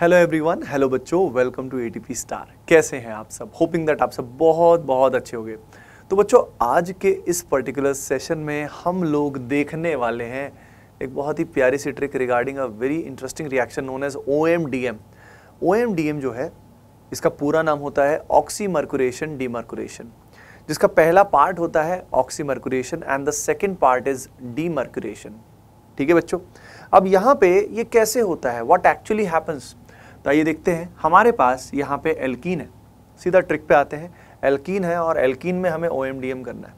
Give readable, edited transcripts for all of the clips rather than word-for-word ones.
Hello everyone, hello बच्चों, welcome to ATP star. कैसे हैं आप सब? होपिंग दैट आप सब बहुत बहुत अच्छे होंगे। तो बच्चों, आज के इस पर्टिकुलर सेशन में हम लोग देखने वाले हैं एक बहुत ही प्यारी सी trick regarding a very interesting reaction known as OMDM। OMDM जो है, इसका पूरा नाम होता है ऑक्सीमर्कुरेशन डीमर्कुरेशन, जिसका पहला पार्ट होता है oxymercuration and the second part is demercuration. ठीक है बच्चों, अब यहाँ पे ये कैसे होता है, व्हाट एक्चुअली हैपन्स, तो आइए देखते हैं। हमारे पास यहाँ पे एल्कीन है, सीधा ट्रिक पे आते हैं। एल्कीन है और एल्कीन में हमें OMDM करना है।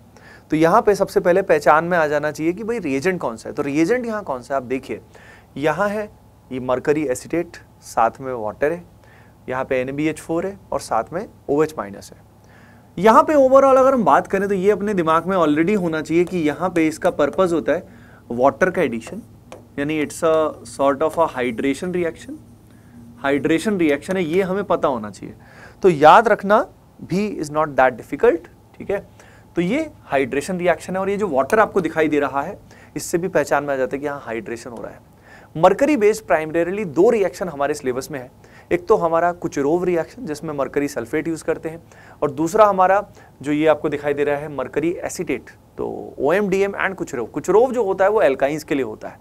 तो यहाँ पे सबसे पहले पहचान में आ जाना चाहिए कि भाई रिएजेंट कौन सा है। तो रिएजेंट यहाँ कौन सा है, आप देखिए, यहाँ है ये मरकरी एसीटेट, साथ में वाटर है, यहाँ पे NaBH4 है और साथ में OH- है। यहाँ पे ओवरऑल अगर हम बात करें तो ये अपने दिमाग में ऑलरेडी होना चाहिए कि यहाँ पे इसका पर्पस होता है वाटर का एडिशन, यानी it's a sort of a hydration reaction. Hydration reaction है, ये हमें पता होना चाहिए। तो याद रखना भी इज नॉट दैट डिफिकल्ट। ठीक है, तो ये हाइड्रेशन रिएक्शन है और ये जो वाटर आपको दिखाई दे रहा है, इससे भी पहचान में आ जाता है कि यहाँ हाइड्रेशन हो रहा है। मरकरी बेस्ड प्राइमरीली दो रिएक्शन हमारे सिलेबस में है। एक तो हमारा कुचरोव रिएक्शन जिसमें मरकरी सल्फेट यूज करते हैं, और दूसरा हमारा जो ये आपको दिखाई दे रहा है मरकरी एसीटेट। तो OMDM एंड कुचरोव। कुचरोव जो होता है वो एल्काइंस के लिए होता है,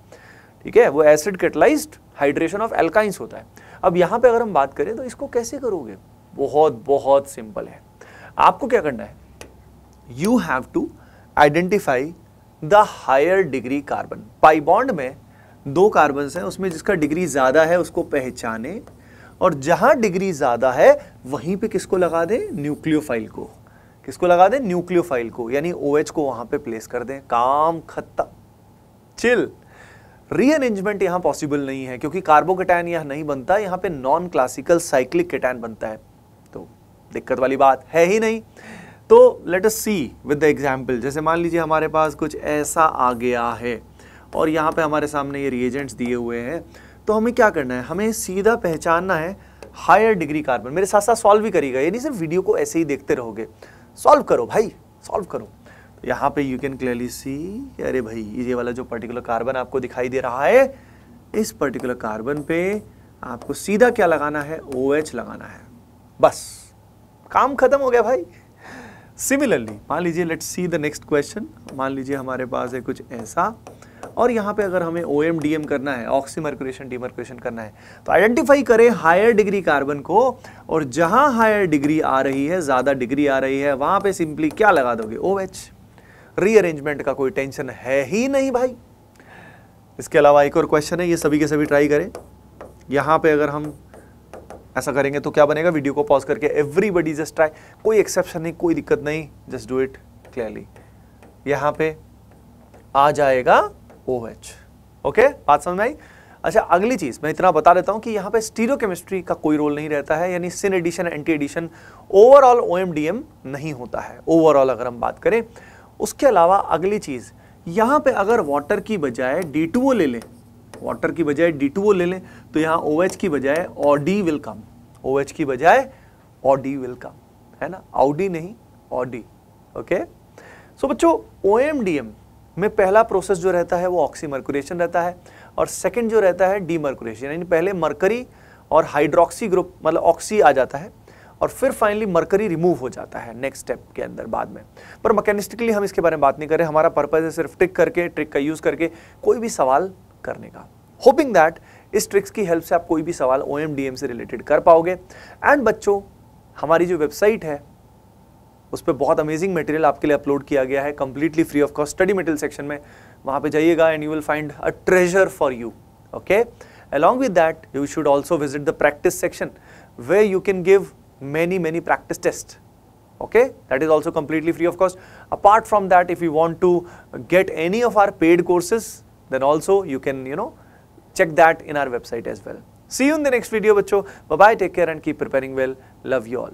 ठीक है, वो acid catalysed hydration of alkynes होता है। अब यहाँ पे अगर हम बात करें तो इसको कैसे करोगे, बहुत बहुत सिंपल है। आपको क्या करना है, you have to identify the higher degree carbon. Pi bond में दो कार्बन हैं, उसमें जिसका डिग्री ज्यादा है उसको पहचाने, और जहां डिग्री ज्यादा है वहीं पे किसको लगा दें, न्यूक्लियोफाइल को। किसको लगा दें, न्यूक्लियोफाइल को, यानी OH को वहां पे प्लेस कर दें। काम खत्म, चिल। रीअरेंजमेंट यहां पॉसिबल नहीं है क्योंकि कार्बोकेटायन यहां नहीं बनता, यहां पे नॉन क्लासिकल साइक्लिक केटायन बनता है, तो दिक्कत वाली बात है ही नहीं। तो let us see with the example. जैसे मान लीजिए हमारे पास कुछ ऐसा आ गया है और यहाँ पे हमारे सामने ये रिएजेंट्स दिए हुए हैं, तो हमें क्या करना है, हमें सीधा पहचानना है हायर डिग्री कार्बन। मेरे साथ साथ सॉल्व भी करिएगा, ये नहीं सिर्फ वीडियो को ऐसे ही देखते रहोगे, सॉल्व करो भाई, सॉल्व करो। तो यहाँ पे यू कैन क्लियरली सी, अरे भाई ये वाला जो पर्टिकुलर कार्बन आपको दिखाई दे रहा है, इस पर्टिकुलर कार्बन पे आपको सीधा क्या लगाना है, OH लगाना है, बस काम खत्म हो गया भाई। सिमिलरली मान लीजिए, let's see the next question. मान लीजिए हमारे पास है कुछ ऐसा, और यहाँ पे अगर हमें OMDM करना है, ऑक्सीमर्कुरेशन डीमर्कुरेशन करना है, तो आइडेंटिफाई करें हायर डिग्री कार्बन को, और जहां हायर डिग्री आ रही है, ज्यादा डिग्री आ रही है, वहां पे सिंपली क्या लगा दोगे, OH। रीअरेंजमेंट का कोई टेंशन है ही नहीं भाई। इसके अलावा एक और क्वेश्चन है, ये सभी के सभी ट्राई करें। यहाँ पे अगर हम ऐसा करेंगे तो क्या बनेगा, वीडियो को पॉज करके एवरीबडी जस्ट ट्राई, कोई एक्सेप्शन नहीं, कोई दिक्कत नहीं, जस्ट डू इट क्लियरली। यहाँ पे आ जाएगा OH। ओके, बात समझ में आई? अच्छा, अगली चीज मैं इतना बता देता हूं कि यहाँ पे स्टीरियोकेमिस्ट्री का कोई रोल नहीं रहता है, यानी syn addition anti addition overall OMDM नहीं होता है, ओवरऑल अगर हम बात करें। उसके अलावा अगली चीज, यहाँ पे अगर वाटर की बजाय D2O ले लें, वाटर की बजाय D2O ले लें, तो यहाँ OH की बजाय OD विल कम, OH की बजाय OD विल कम, है ना, OD नहीं OD। ओके, सो बच्चों, OMDM में पहला प्रोसेस जो रहता है वो ऑक्सीमर्कुरेशन रहता है, और सेकंड जो रहता है डीमर्कुरेशन, यानी पहले मरकरी और हाइड्रोक्सी ग्रुप मतलब ऑक्सी आ जाता है, और फिर फाइनली मरकरी रिमूव हो जाता है नेक्स्ट स्टेप के अंदर बाद में। पर मैकेनिस्टिकली हम इसके बारे में बात नहीं कर रहे, हमारा पर्पस है सिर्फ ट्रिक का यूज करके कोई भी सवाल करने का। होपिंग दैट इस ट्रिक्स की हेल्प से आप कोई भी सवाल OMDM से रिलेटेड कर पाओगे। एंड बच्चों, हमारी जो वेबसाइट है उस पर बहुत अमेजिंग मटेरियल आपके लिए अपलोड किया गया है, completely free of cost, study material section में, वहां पे जाइएगा and you will find a treasure for you. Okay, along with that you should also visit the practice section where you can give many practice tests. Okay, that is also completely free of cost. Apart from that, if you want to get any of our paid courses, then also you can check that in our website as well. See you in the next video बच्चों, bye bye, take care and keep preparing well, love you all.